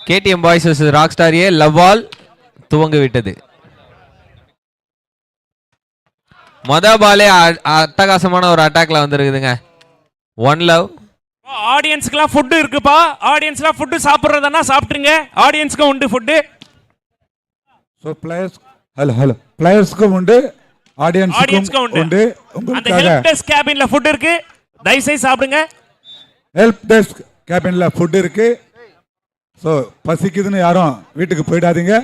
KTM boys vs rockstar ஏ love all துவங்க விட்டது. மொத பாலே அட்டகாசமான ஒரு அட்டாக்ல வந்திருக்குதுங்க. One love. ஆடியன்ஸ்க்குலாம் ஃபுட் இருக்குப்பா. ஆடியன்ஸ்லாம் ஃபுட் சாப்பிடுறதுனா சாப்பிட்டுருங்க. ஆடியன்ஸ்க்கு உண்டு ஃபுட். சோ பிளேயர்ஸ் ஹலோ பிளேயர்ஸ்க்கு உண்டு, ஆடியன்ஸ்க்கு உண்டு. அந்த ஹெல்ப் டெஸ்க் கேபின்ல ஃபுட் இருக்கு. தயவு செய்து சாப்பிடுங்க. ஹெல்ப் டெஸ்க் கேபின்ல ஃபுட் இருக்கு. சோ பசிக்குதுன்னு யாரும் வீட்டுக்கு போயிடாதீங்க.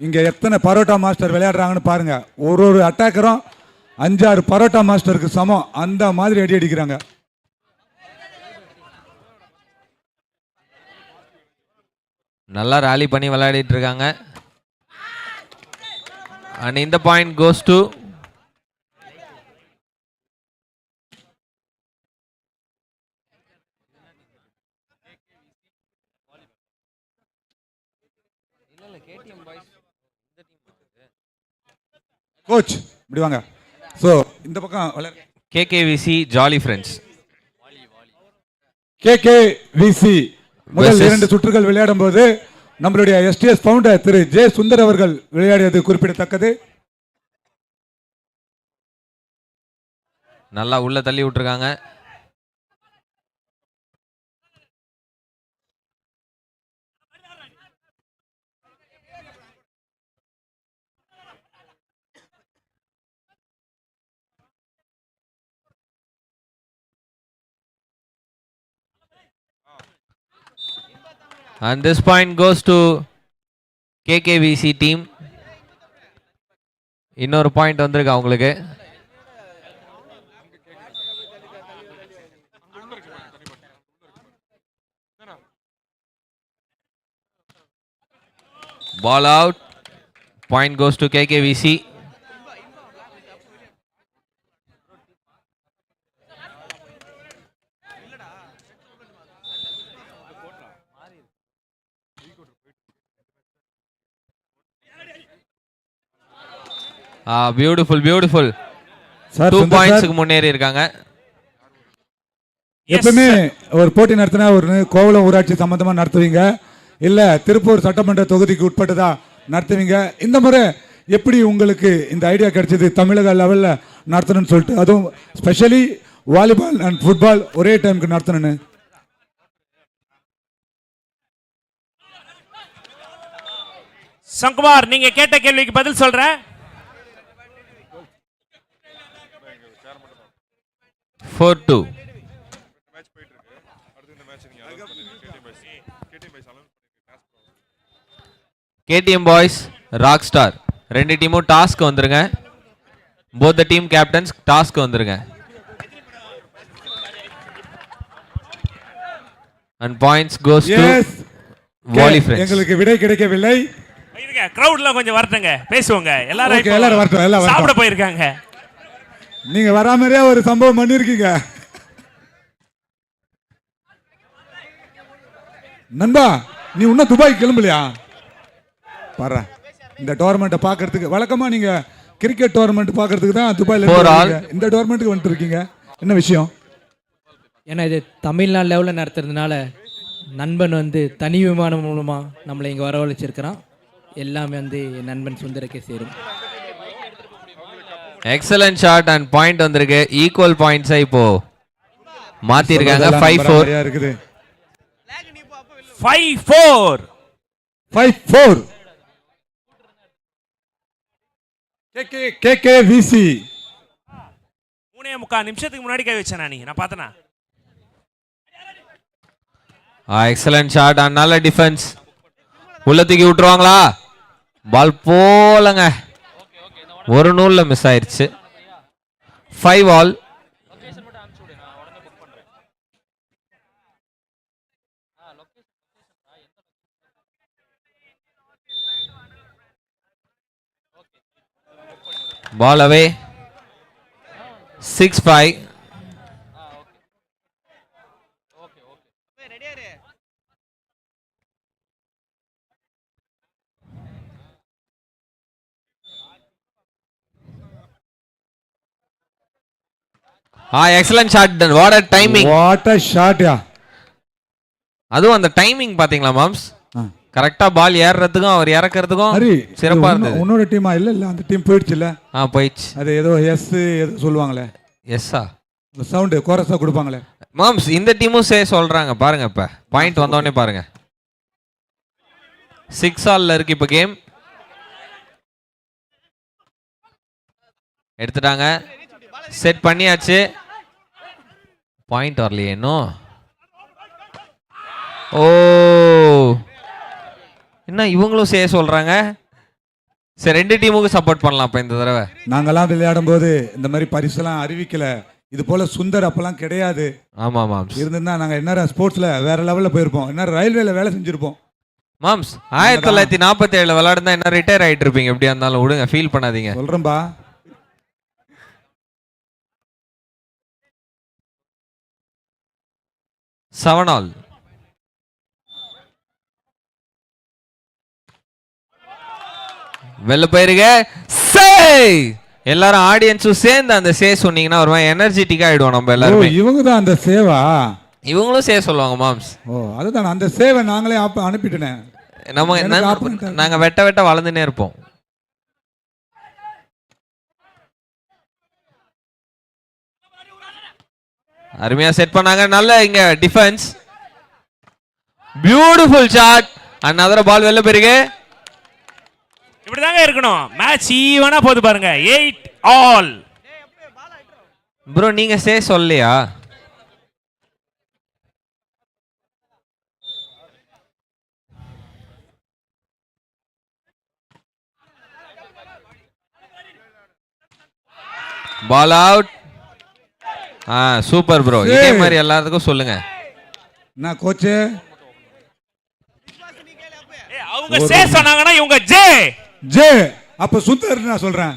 இங்க எத்தனை பரோட்டா மாஸ்டர் விளையாடுறாங்கன்னு பாருங்க. ஒரு அட்டாக்கரும் 5-6 பரோட்டா மாஸ்டருக்கு சமம். அந்த மாதிரி அடி அடிக்கிறாங்க. நல்லா ராலி பண்ணி விளையாடிட்டு இருக்காங்க. அண்ட் இந்த பாயிண்ட் கோஸ் டு கோச். இப்படி வாங்க. சோ இந்த பக்கம் கேகேவிசி ஜாலி ஃப்ரெண்ட்ஸ். கேகேவிசி முதல் 2 சுற்றுகள் விளையாடும் போது நம்மளுடைய எஸ்டிஎஸ் ஃபவுண்டர் திரு ஜே சுந்தர் அவர்கள் விளையாடியது குறிப்பிடத்தக்கது. நல்லா உள்ள தள்ளி விட்டுருக்காங்க. And this point goes to KKVC team. இன்னொரு பாயிண்ட் வந்திருக்கு அவங்களுக்கு. Ball out. Point goes to KKVC. Beautiful beautiful. 2 பாயிண்ட்ஸ்க்கு முன்னேறி இருக்காங்க. எப்பவுமே ஒரு போட்டி நடத்தினா ஒரு கோவளம் ஊராட்சி சம்பந்தமா நடத்துவீங்க, இல்ல திருப்பூர் சட்டமன்ற தொகுதிக்கு உட்பட்டதா நடத்துவீங்க. இந்த முறை எப்படி உங்களுக்கு இந்த ஐடியா கிடைச்சது தமிழக லெவல்ல நடத்தணும்னு சொல்லிட்டு, அதுவும் ஸ்பெஷலி வாலிபால் அண்ட் ஃபுட்பால் ஒரே டைமுக்கு நடத்தணும்னு? சங்குமார், நீங்க கேட்ட கேள்விக்கு பதில் சொல்றேன். 4-2. KTM boys ராக்ஸ்டார் ரெண்டு டீமும் டாஸ்க் வந்துருங்க. both the team captains task வந்துருங்க. and points goes to volley friends. எங்களுக்கு விடை கிடைக்கவில்லை. இருங்க, கிரவுட்ல கொஞ்சம் வரட்டுங்க, பேசுவோங்க. எல்லாரும் வரட்டும், எல்லாம் சாப்பிட போயிருக்காங்க. நீங்க வராமலே ஒரு சம்பவம் பண்ணிருக்கீங்க நண்பா. நீ இன்னும் துபாய் கிளம்பலையா? பாரு, இந்த டோர்னமெண்ட்டை பார்க்கறதுக்கு வழக்கமா நீங்க கிரிக்கெட் டோர்னமெண்ட் பார்க்கறதுக்கு தான் துபாயில இந்த டோர்னமெண்ட்டுக்கு வந்துட்டு இருக்கீங்க. என்ன விஷயம்? ஏன்னா இது தமிழ்நாடு லெவலில் நடத்துறதுனால நண்பன் தனி விமானம் மூலமாக நம்மளை இங்கே வரவழைச்சிருக்கிறான். எல்லாமே என் நண்பன் சுந்தரக்கே சேரும். எக்ஸலன்ட் ஷாட் அண்ட் பாயிண்ட் வந்திருக்கு. ஈக்குவல் பாயிண்ட்ஸ் இப்போ மாத்தி இருக்காங்க. 5-4 இருக்குது. 5-4 கேகேவிசி 3.25 நிமிஷத்துக்கு முன்னாடி கை வச்சேன் நான் பார்த்தனா. எக்ஸலன்ட் ஷாட் அண்ட் நல்ல டிஃபென்ஸ். உள்ள தூக்கி விட்டுருவாங்களா? பால் போலங்க, ஒரு நூல்ல மிஸ் ஆயிருச்சு. 5-all. ball away. 6-5. Excellent shot what a timing. What a shot யா. அதுவும் அந்த டைமிங் பாத்தீங்களா மாம்ஸ், கரெக்டா பால் ஏறுறதுக்கும் அவர் இறக்குறதுக்கும் ஹரி சிறப்பா இருந்தது. உன்னோட டீமா இல்ல அந்த டீம் போயிடுச்சுல்ல. போயிடுச்சு. அது ஏதோ எஸ் ஏதோ சொல்லுவாங்களே, எஸ்ஸா சவுண்ட் கோரஸா கொடுப்பாங்களே மாம்ஸ். இந்த டீமும் சொல்றாங்க பாருங்க. இப்ப பாயிண்ட் வந்தோடனே பாருங்க. 6 ஆல்ல இருக்கு இப்ப கேம். எடுத்துட்டாங்க, செட் பண்ணியாச்சு. பாயிண்ட் வரலையே இன்னும். ஓ என்ன இவங்களும் சொல்றாங்க. சரி, ரெண்டு டீமுக்கு சப்போர்ட் பண்ணலாம் இப்ப இந்த தடவை. நாங்கெல்லாம் விளையாடும் போது இந்த மாதிரி பரிசெல்லாம் அறிவிக்கல. இது போல சுந்தர் அப்பெல்லாம் கிடையாது. ஆமா மாம்ஸ். இருந்திருந்தா நாங்க என்ன ஸ்போர்ட்ஸ்ல வேற லெவல்ல போயிருப்போம். என்ன ரயில்வேல வேலை செஞ்சிருப்போம் மாம்ஸ். 1947 விளையாடுனா என்ன ரிட்டையர் ஆயிட்டு இருப்பீங்க. எப்படியா இருந்தாலும் விடுங்க, ஃபீல் பண்ணாதீங்க. சொல்றேன்பா. Seven all. வெளில போயிருங்க. எல்லாரும் ஆடியன்ஸும் சேர்ந்து அந்த சொன்னீங்கன்னா ஒரு மாதிரி எனர்ஜெட்டிக்கா ஆயிடுவோம் நம்ம எல்லாரும். இவங்க தான் அந்த சேவா. இவங்களும் சொல்லுவாங்க மாம்ஸ். ஓ அதுதான் அந்த சேவை நாங்களே அனுப்பிட்டேன். நாங்க வெட்ட வெட்ட வளர்ந்துனே இருப்போம். அருமையா செட் பண்ணாங்க. நல்ல இங்க defence. Beautiful shot. another ball வெளில போயிருக்கு. இப்படிதாங்க இருக்கணும். மேட்ச் ஈவனா போகுது பாருங்க. 8 ஆல். ப்ரோ நீங்க சொல்லலையா? Ball out. Super bro. இதே மாதிரி எல்லாத்துக்கும் சொல்லுங்க. என்ன கோச் அவங்க சொன்னாங்கன்னா இவங்க ஜே ஜே அப்ப சுந்தர் நான் சொல்றேன்.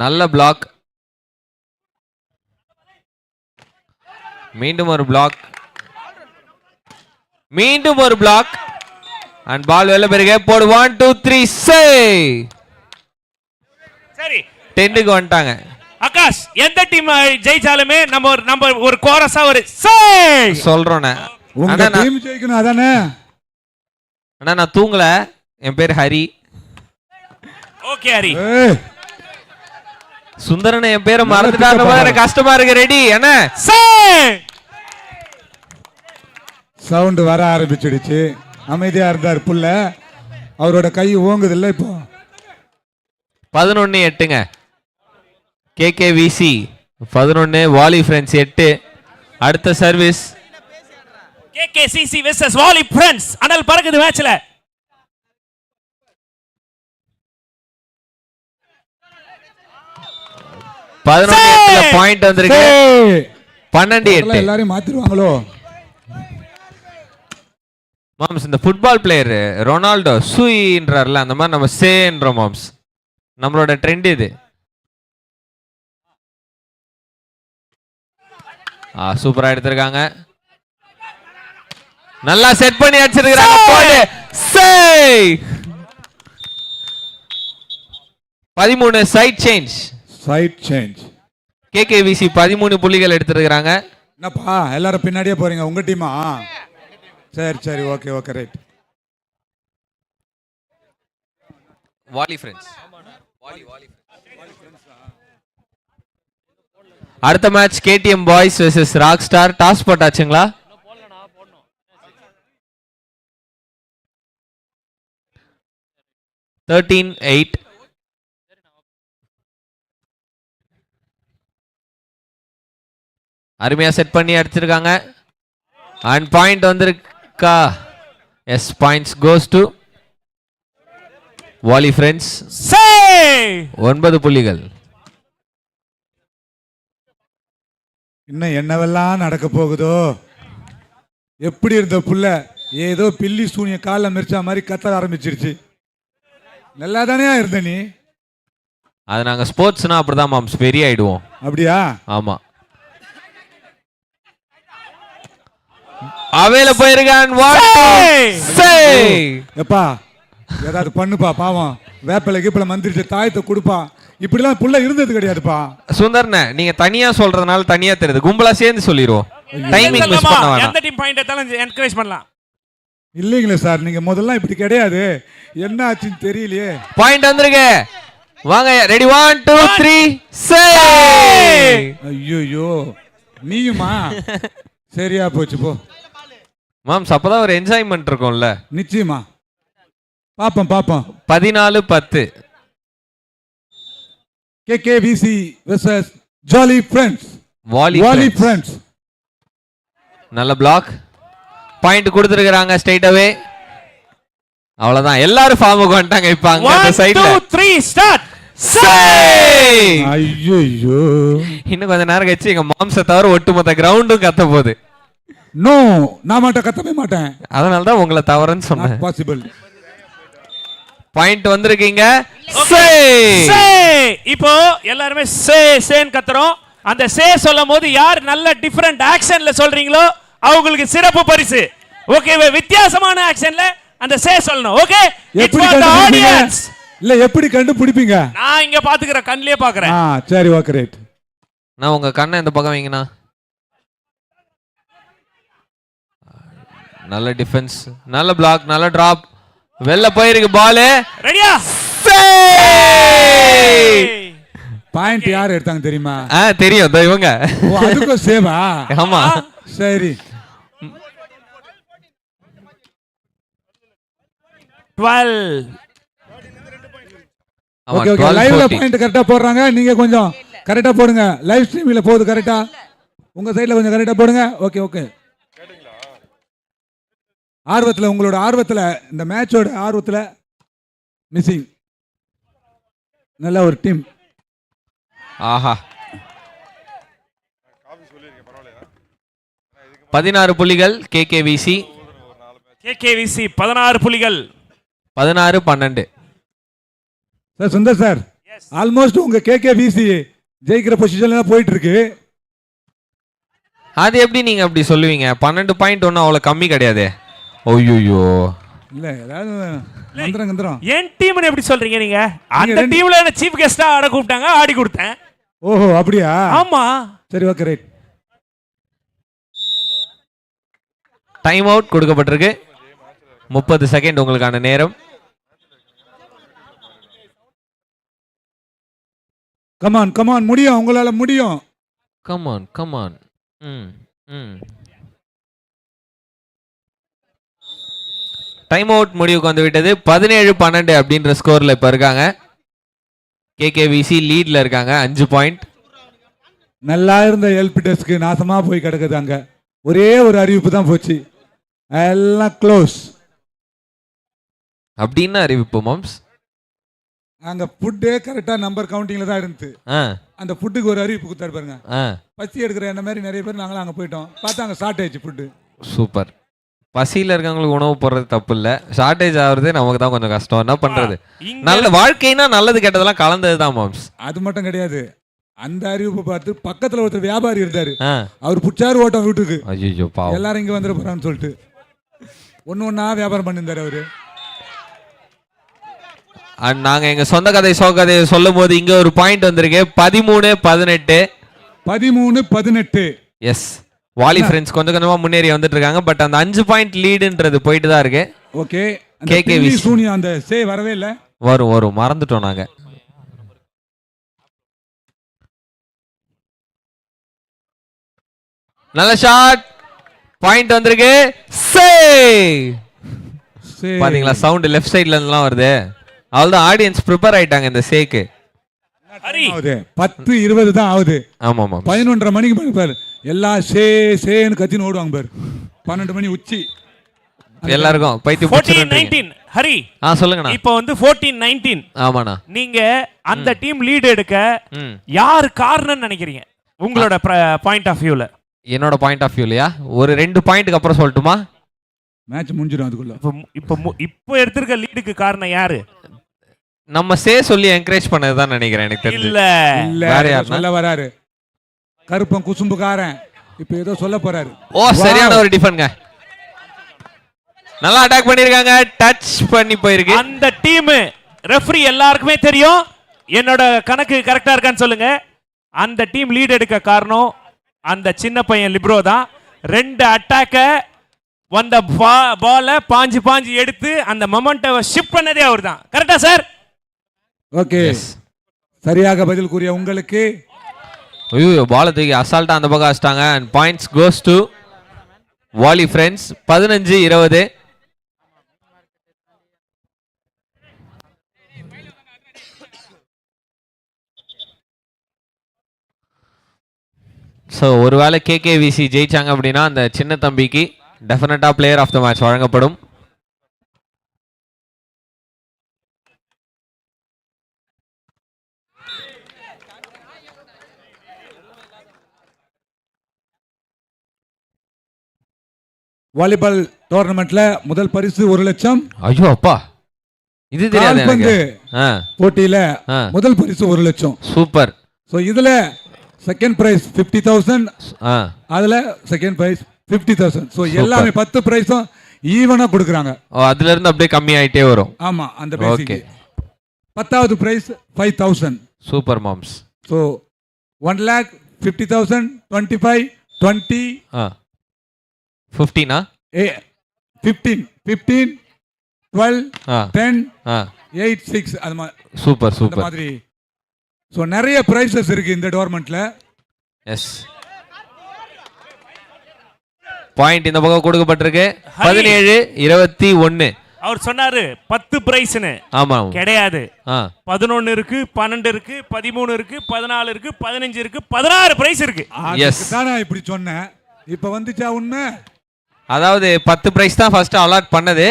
நல்ல பிளாக். மீண்டும் ஒரு பிளாக். மீண்டும் ஒரு பிளாக். அண்ட் பால் வெளில போயிருக்கு. போடு 1 2 3 சே. சரி 10க்கு வந்துட்டாங்க. ஆகாஷ் எந்த டீம் ஜெயிச்சாலுமே நம்ம ஒரு கோரஸா ஒரு சே சொல்றோனே. உங்க டீம் ஜெயிக்கணும் அதானே. அண்ணா நான் தூங்கல. என் பேர் ஹரி. ஓகே ஹரி. சுந்தரன் என் பேரை மறந்துட்டாங்க. எனக்கு கஷ்டமா இருக்கு. ரெடி என்ன சே. சவுண்ட் வர ஆரம்பிச்சிடுச்சு. அமைதியா இருந்தார் புள்ள. அவரோட கை ஓங்குது இல்ல இப்போ. 11-8ங்க. கேகேவிசி 11, வாலி ஃப்ரெண்ட்ஸ் 8. அடுத்த சர்வீஸ் கேகேசிசி வெர்சஸ் வாலி ஃப்ரெண்ட்ஸ். அனல் பறக்குது மேட்ச்ல. பாயிண்ட் வந்திருக்கு. 12-8. எல்லாரையும் மாத்திடுவாங்களோ மாம்ஸ். இந்த ஃபுட்பால் பிளேயர் ரொனால்டோ சூயின்றார்ல, அந்த மாதிரி நம்ம சேன்றோம் மாம்ஸ். நம்மளோட ட்ரெண்ட் இது. சூப்பரா எடுத்திருக்காங்க. நல்லா செட் பண்ணி அடிச்சிருக்காங்க. 13 side change. Side change. KKVC 13 புள்ளிகள் எடுத்திருக்காங்க. என்னப்பா எல்லாரும் பின்னாடியே போறீங்க. உங்க டீமா? சரி சரி okay okay right. Volley friends. அடுத்த match KTM boys versus rock star. Toss போட்டாச்சுங்களா? $13-8. அருமையா செட் பண்ணி அடிச்சிருக்காங்க. அண்ட் பாயிண்ட் வந்திருக்கா? Yes, points goes to volley friends. 9 புள்ளிகள். இன்னும் என்னவெல்லாம் நடக்க போகுதோ. எப்படி இருந்த புள்ள ஏதோ பில்லி சூனிய காலில் மிரிச்சா மாதிரி கத்த ஆரம்பிச்சிருச்சு. நல்லா தானே இருந்த நீ? அது நாங்க ஸ்போர்ட்ஸ்னா அப்படிதான் மாம்ஸ், பெரிய ஆயிடுவோம். அப்படியா? ஆமா. அவேல போயிருக்கான். எப்பா ஏதாவது பண்ணுப்பா பாவம், வேப்பிலை கீப்பிலை மந்திரிச்சு தாயத்தை கொடுப்பா. இப்படிலாம் புள்ள இருந்தது கிடையாதுப்பா. சுந்தர்ண்ணே நீங்க தனியா சொல்றதுனால தனியா தெரியுது, கும்பலா சேர்ந்து சொல்லிடுவோம். டைமிங் மிஸ் பண்ண வேணாம். எந்த டீம் பாயிண்ட் எடுத்தாலும் என்கரேஜ் பண்ணலாம். இல்லைங்களே சார், நீங்க முதல்ல இப்படி கிடையாது. என்ன ஆச்சுன்னு தெரியலையே. பாயிண்ட் வந்திருக்கு, வாங்க. ரெடி 1 2 3 சே. ஐயோ நீயுமா? சரியா போச்சு போ. மாம்ஸ் அப்பதான் ஒரு என்ஜாய்மெண்ட் இருக்கும்ல. நிச்சயமா பாப்போம் பாப்போம். 14-10 KKVC versus jolly friends. Volley friends. நல்ல பிளாக். பாயிண்ட் கொடுத்துருக்காங்க ஸ்ட்ரைட் அவே. அவ்வளவுதான், எல்லாரும் ஃபார்முக்கு வந்துட்டாங்க. இப்ப அங்க அந்த சைடுல 1 2 3 ஸ்டார்ட். ஐயோ இன்னும் கொஞ்ச நேரம் கழிச்சு எங்க மாம்ச தவிர ஒட்டுமொத்த கிரவுண்டும் கத்த போகுது. நோ, நான் மட்டும் கத்தவே மாட்டேன். அதனால தான் உங்களை தவறுன்னு சொன்னேன். பாசிபிள். பாயிண்ட் வந்திருக்கீங்க. இப்போ எல்லாருமே சே சேன்னு கத்துறோம். அந்த சே சொல்லும் போது யார் நல்ல டிஃபரண்ட் ஆக்ஷன்ல சொல்றீங்களோ அவங்களுக்கு சிறப்பு பரிசு. ஓகேவே, வித்தியாசமான ஆக்ஷன்ல அந்த சே சொல்லணும். Okay, it's for the audience. இல்ல எப்படி கண்டுபிடிப்பீங்க? நான் இங்க பாத்துக்கறேன், கண்ணிலே பாக்குறேன். சரி ஓகே ரைட். நான் உங்க கண்ணை இந்த பக்கம் வைங்கண்ணா. நல்ல டிஃபென்ஸ், நல்ல பிளாக், நல்ல டிராப். வெளில போயிருக்கு பால். ரெடியா? பாயிண்ட் யார் எடுத்தாங்க தெரியுமா? தெரியும், இவங்க. அதுக்கும் சேவா? ஆமா. சரி 12. ஓகே ஓகே, லைவ்ல பாயிண்ட் கரெக்ட்டா போடுறாங்க. நீங்க கொஞ்சம் கரெக்ட்டா போடுங்க. லைவ் ஸ்ட்ரீம்ல போகுது கரெக்ட்டா. உங்க சைடுல கொஞ்சம் கரெக்ட்டா போடுங்க. Okay okay. ஆர்வத்துல, உங்களோட ஆர்வத்துல, இந்த மேட்சோட ஆர்வத்துல மிஸ்ஸிங். நல்ல ஒரு டீம். ஆஹா, 16 புள்ளிகள் KKVC. 16 புள்ளிகள். 16-12. சார் சுந்தர் சார், ஆல்மோஸ்ட் உங்க KKVC ஜெயிக்கிற பொசிஷன்ல போயிட்டு இருக்கு. அது எப்படி நீங்க அப்படி சொல்லுவீங்க? 12 பாயிண்ட் ஒன்னும் அவ்வளவு கம்மி கிடையாது. ஓய்யோ, இல்ல ஏதாவது மந்திரம். என் டீம்னு எப்படி சொல்றீங்க நீங்க? அந்த டீம்ல என்ன சீஃப் கெஸ்டா ஆட கூப்பிட்டாங்க, ஆடி கொடுத்தேன். ஓஹோ அப்படியா? ஆமா. சரி ஓகே ரைட். டைம் அவுட் கொடுக்கப்பட்டிருக்கு. 30 செகண்ட் உங்களுக்கான நேரம். கமான் கமான், முடியும், உங்களால முடியும். Come on come on. டைம் அவுட் முடிவுக்கு வந்து விட்டது. 17-12 அப்படின்ற ஸ்கோர்ல இப்ப இருக்காங்க. KKVC லீட்ல இருக்காங்க 5 பாயிண்ட். நல்லா இருந்த எல்பி டெஸ்க்கு நாசமா போய் கிடக்குது. அங்க ஒரே ஒரு அறிவிப்பு தான் போச்சு, எல்லாம் க்ளோஸ். அப்படின்னு அறிவிப்பு மாம்ஸ்? அங்க ஃபுட்டே கரெக்டா நம்பர் கவுண்டிங்ல தான் இருந்துச்சு. அந்த ஃபுட்டுக்கு ஒரு அறிவிப்பு கொடுத்தாரு பாருங்க. பசி எடுக்கிற என்ன மாதிரி நிறைய பேர் நாங்களும் அங்க போயிட்டோம், பார்த்தா அங்க ஷார்டேஜ் ஃபுட்டு. சூப்பர். பசியில இருக்கவங்களுக்கு உணவு போடுறது தப்பு இல்ல, ஷார்டேஜ் ஆகுறது நமக்கு தான் கொஞ்சம் கஷ்டம். என்ன பண்றது? நல்ல வாழ்க்கைனா நல்லது கெட்டதெல்லாம் கலந்ததுதான் மாம்ஸ். அது மட்டும் கிடையாது, அந்த அறிவிப்பு பார்த்து பக்கத்துல ஒருத்தர் வியாபாரி இருந்தாரு, அவர் புச்சாரு ஓட்டம் வீட்டுக்கு. ஐயோ பாவம், எல்லாரும் இங்க வந்துட போறான்னு சொல்லிட்டு ஒண்ணா வியாபாரம் பண்ணிருந்தாரு அவரு. நாங்க எங்க சொந்த கதை சோகதையை சொல்லும் போது இங்க ஒரு பாயிண்ட் வந்திருக்கு. 13-18. 13-18. எஸ், வாலி ஃப்ரெண்ட்ஸ் கொஞ்சம் கொஞ்சமா முன்னேறி வந்துட்டு இருக்காங்க. பட் அந்த 5 பாயிண்ட் லீடுன்றது போயிட்டு தான் இருக்கு. ஓகே, KKVC சூனியா அந்த சே வரவே இல்ல. வரும் மறந்துட்டோம் நாங்க. நல்ல ஷாட், பாயிண்ட் வந்திருக்கு. சே பாத்தீங்களா, சவுண்ட் லெஃப்ட் சைடுல இருந்துலாம் வருது. அவ்வளவுதான், ஆடியன்ஸ் ப்ரிப்பேர் ஆயிட்டாங்க இந்த சேக்கு. 10-20 தான் ஆகுது. ஆமா ஆமா, 11:30 மணிக்கு பாரு எல்லாம் சேன்னு கத்தின்னு ஓடுவாங்க பாரு. 12 மணி உச்சி எல்லாருக்கும் பைத்தியம் 14-19. ஹரி சொல்லுங்கண்ணா. இப்போ வந்து 14-19. ஆமாண்ணா. நீங்க அந்த டீம் லீட் எடுக்க யார் காரணம்னு நினைக்கிறீங்க உங்களோட பாயிண்ட் ஆஃப் வியூல? என்னோட பாயிண்ட் ஆஃப் வியூலயா ஒரு 2 பாயிண்ட்க்கு அப்புறம் சொல்லட்டுமா? மேட்ச் முடிஞ்சிடும் அதுக்குள்ள. இப்போ எடுத்திருக்க லீடுக்கு காரணம் யாரு? நம்ம சே சொல்லி என்கரேஜ் பண்ணதுதான் நினைக்கிறேன். எனக்கு தெரியல. இல்ல வேற யார் சொல்ல வராரு? கருப்பன் குசும்புக்காரன் இப்ப ஏதோ சொல்ல போறாரு. ஓ, சரியான ஒரு டிஃபன்ங்க. நல்லா அட்டாக் பண்ணிருக்காங்க, டச் பண்ணி போயிருக்கு. அந்த டீம் ரெஃப்ரி எல்லாருக்குமே தெரியும். என்னோட கணக்கு கரெக்டா இருக்கான்னு சொல்லுங்க. அந்த டீம் லீட் எடுக்க காரணம் அந்த சின்ன பையன் லிப்ரோ தான். 2 அட்டாக்க வந்த பால பாஞ்சு எடுத்து அந்த மொமெண்டவை ஷிஃப்ட் பண்ணதே அவர் தான். கரெக்டா சார்? ஓகே, சரியாக பதில் கூறிய உங்களுக்கு ஐயோ, பால தூக்கி அசால்ட்டா அந்த பக்கம் வச்சிட்டாங்க. And points goes to volley friends. 15-20. So ஒருவேளை கேகேவிசி ஜெயிச்சாங்க அப்படின்னா அந்த சின்ன தம்பிக்கு definitely player of the match வழங்கப்படும். வாலிபால் டோர்னமெண்ட்ல முதல் பரிசு 1 லட்சம். ஐயோ அப்பா, இது தெரியாது எனக்கு. போட்டியில முதல் பரிசு 1 லட்சம். சூப்பர். சோ இதுல செகண்ட் பிரைஸ் 50,000, அதுல செகண்ட் பிரைஸ் 50,000. சோ எல்லாமே 10 பிரைஸும் ஈவனா கொடுக்கறாங்க. அதுல இருந்து அப்படியே கம்மி ஆயிட்டே வரும். ஆமா, அந்த பேசிக். 10வது பிரைஸ் 5,000. Super moms. சோ 1,50,000, 25, 20, 15 15, 12, 10, 8, 6 அது மாதிரி. Super super. மாதிரி சோ நிறைய பிரைசஸ் இருக்கு இந்த டோர்னமெண்ட்ல. எஸ், பாயிண்ட் இந்த பக்கம் கொடுக்கப்பட்டிருக்கு. 17-21. அவர் சொன்னாரு 10 பிரைஸ்னு. ஆமா, கிடையாது. 11 இருக்கு, 12 இருக்கு, 13 இருக்கு, 14 இருக்கு, 15 இருக்கு, 16 பிரைஸ் இருக்கு. எஸ் தானா இப்படி சொன்னேன். இப்ப வந்துச்சா உண்மை? அதாவது 10 பிரைஸ் தான் ஃபர்ஸ்ட் அலாட் பண்ணது.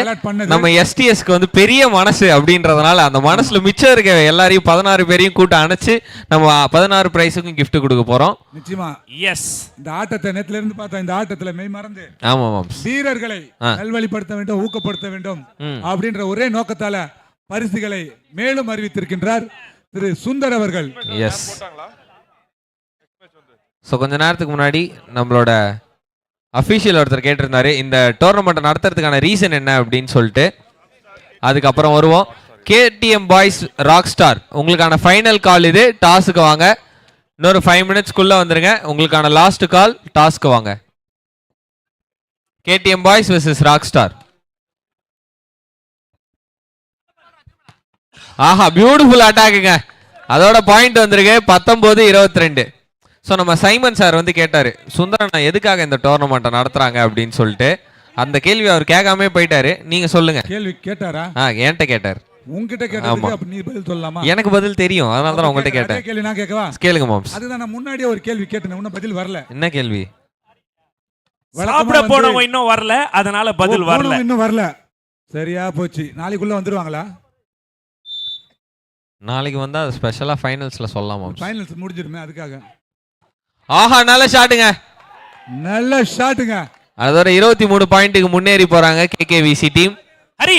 நம்ம எஸ்டிஎஸ்க்கு வந்து பெரிய மனசு அப்படின்றதுனால அந்த மனசுல மிச்சம் இருக்க எல்லாரையும் 16 பேரையும் கூட்ட அணைச்சு நம்ம 16 பிரைஸுக்கும் gift கொடுக்க போறோம். நிச்சயமா. எஸ், இந்த ஆட்டத்தை நேத்துல இருந்து பார்த்தா இந்த ஆட்டத்துல மெய் மறந்து ஆமா மாம்ஸ், வீரர்களை நல்வழிப்படுத்த வேண்டும், ஊக்கப்படுத்த வேண்டும் அப்படின்ற ஒரே நோக்கத்தால பரிசுகளை மேலும் அறிவித்திருக்கின்றார் திரு சுந்தர் அவர்கள். எஸ். சோ கொஞ்ச நேரத்துக்கு முன்னாடி நம்மளோட அஃபீஷியல் ஒருத்தர் கேட்டிருந்தாரு இந்த டோர்னமெண்ட் நடத்துறதுக்கான ரீசன் என்ன அப்படின்னு சொல்லிட்டு. அதுக்கப்புறம் வருவோம். கேடிஎம் பாய்ஸ் ராக் ஸ்டார் உங்களுக்கான ஃபைனல் கால் இது. டாஸுக்கு வாங்க, இன்னொரு 5 மினிட்ஸ்க்குள்ள வந்துருங்க. உங்களுக்கான லாஸ்ட் கால், டாஸ்க்கு வாங்க. KTM boys versus rock star. ஆஹா, பியூட்டிஃபுல் அட்டாக்குங்க. அதோட பாயிண்ட் வந்திருக்கு 19-22. ஸோ நம்ம சைமன் சார் வந்து கேட்டாரு, சுந்தரண்ணா எதுக்காக இந்த டோர்னமெண்ட்டை நடத்துறாங்க அப்படின்னு சொல்லிட்டு. அந்த கேள்வி அவர் கேட்காம போயிட்டாரு. நீங்க சொல்லுங்க. கேள்வி கேட்டாரா? என்கிட்ட கேட்டார். உங்ககிட்ட கேட்டதுக்கு அப்ப நீ பதில் சொல்லலாமா? எனக்கு பதில் தெரியும், அதனால தான் உங்ககிட்ட கேட்டேன். கேள்வி நான் கேட்கவா? கேளுங்க மாம்ஸ். அதுதான் நான் முன்னாடியே ஒரு கேள்வி கேட்டேன், இன்னும் பதில் வரல. என்ன கேள்வி? சாப்பிட போனவங்க இன்னும் வரல, அதனால பதில் வரல. இன்னும் வரல. சரியா போச்சு. நாளைக்குள்ள வந்துருவாங்களா? நாளைக்கு வந்தா ஸ்பெஷலா ஃபைனல்ஸ்ல சொல்லலாம் மாம்ஸ். ஃபைனல்ஸ் முடிஞ்சிருமே, அதுக்காக. ஆஹா, நல்ல ஷாட்டுங்க, நல்ல ஷாட்டுங்க. அதோட 23 பாயிண்ட்டுக்கு முன்னேறி போறாங்க கேகேவிசி டீம். ஹரி,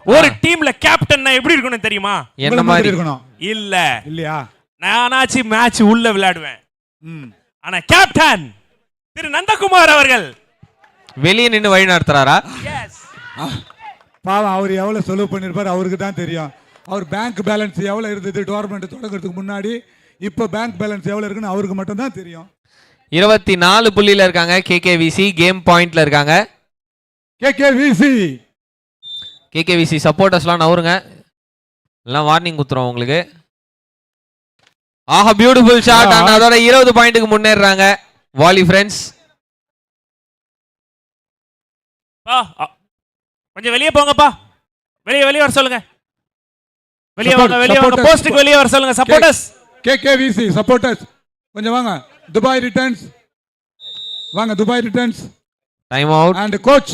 ஒரு டீம்ல கேப்டன்னா எப்படி இருக்கணும் தெரியுமா? என்ன மாதிரி இருக்கணும்? இல்லையா? நானாச்சு மேட்ச் உள்ள விளையாடுவேன். ஆனா கேப்டன் திரு நந்தகுமார் அவர்கள் வெளியே நின்னு வழி நடத்துறாரா? பாவம், அவர் எவ்வளவு செலவு பண்ணிருப்பாரு அவருக்கு தான் தெரியும். அவர் பேங்க் பேலன்ஸ் எவ்வளவு இருந்தது டோர்னமெண்ட் தொடங்குறதுக்கு முன்னாடி, இப்போ பேங்க் பேலன்ஸ் எவ்வளவு இருக்குன்னு அவருக்கு மட்டும் தான் தெரியும். 24 புள்ளியில இருக்காங்க கேகேவிசி. கேம் பாயிண்ட்ல இருக்காங்க கேகேவிசி சப்போர்ட்டர்ஸ்லாம் நவருங்க, எல்லாம் வார்னிங் குத்துறோம் உங்களுக்கு. ஆஹா, பியூட்டிஃபுல் ஷாட். அதோட 20 பாயிண்ட்டுக்கு முன்னேறாங்க வாலி ஃப்ரெண்ட்ஸ். கொஞ்சம் வெளியே போங்கப்பா, வெளியே வர சொல்லுங்க. வெளியே வாங்க, போஸ்டுக்கு வெளியே வர சொல்லுங்க. சப்போர்ட்டர்ஸ், கேகேவிசி சப்போர்ட்டர்ஸ் கொஞ்சம் வாங்க. துபாய் ரிட்டர்ன்ஸ் வாங்க. Dubai returns time out. And coach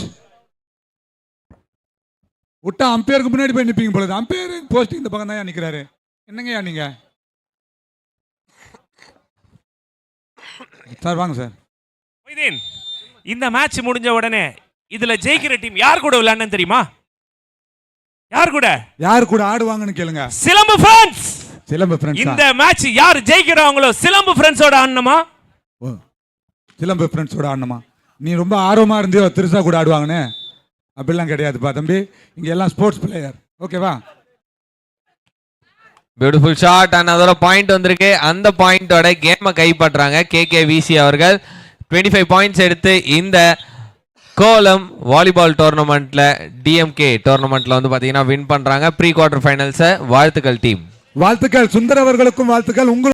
விட்டா அம்பையருக்கு முன்னாடி போய் நிப்பீங்க போல. அம்பையர் போஸ்டிங் இந்த பக்கம் தான் நிக்கிறாரு. என்னங்கய்யா நீங்க? சார் வாங்க சார். மொய்தீன், இந்த மேட்ச் முடிஞ்ச உடனே இதுல ஜெயிக்கிற டீம் யார் கூட விளையாடுன்னு தெரியுமா? யார் கூட ஆடுவாங்கன்னு கேளுங்க. சிலம்பு ஃப்ரெண்ட்ஸ். சிலம்பு ஃப்ரெண்ட்ஸ். இந்த மேட்ச் யார் ஜெயிக்கிறாங்களோ சிலம்பு ஃப்ரெண்ட்ஸோட ஆடணுமா? சிலம்பு ஃப்ரெண்ட்ஸோட ஆடணுமா? நீ ரொம்ப ஆர்வமா இருந்தியோ திருசா கூட ஆடுவாங்கன்னு. அப்படிலாம் கிடையாதுப்பா தம்பி, இங்க எல்லாம் ஸ்போர்ட்ஸ் பிளேயர். ஓகேவா? பியூட்டிஃபுல் ஷாட் அண்ட் அதோட பாயிண்ட் வந்திருக்கு. அந்த பாயிண்டோட கேமை கைப்பற்றாங்க கேகேவிசி அவர்கள். 25 பாயிண்ட்ஸ் எடுத்து இந்த கோலம் வாலிபால் டோர்னமெண்ட்ல டிஎம்கே டோர்னமெண்ட்ல வந்து பாத்தீங்கன்னா வின் பண்றாங்க ப்ரீ குவார்டர் ஃபைனல்ஸை. வாழ்த்துக்கள் டீம். வாழ்த்துக்கள் சுந்தர் அவர்களுக்கும் வாழ்த்துக்கள்.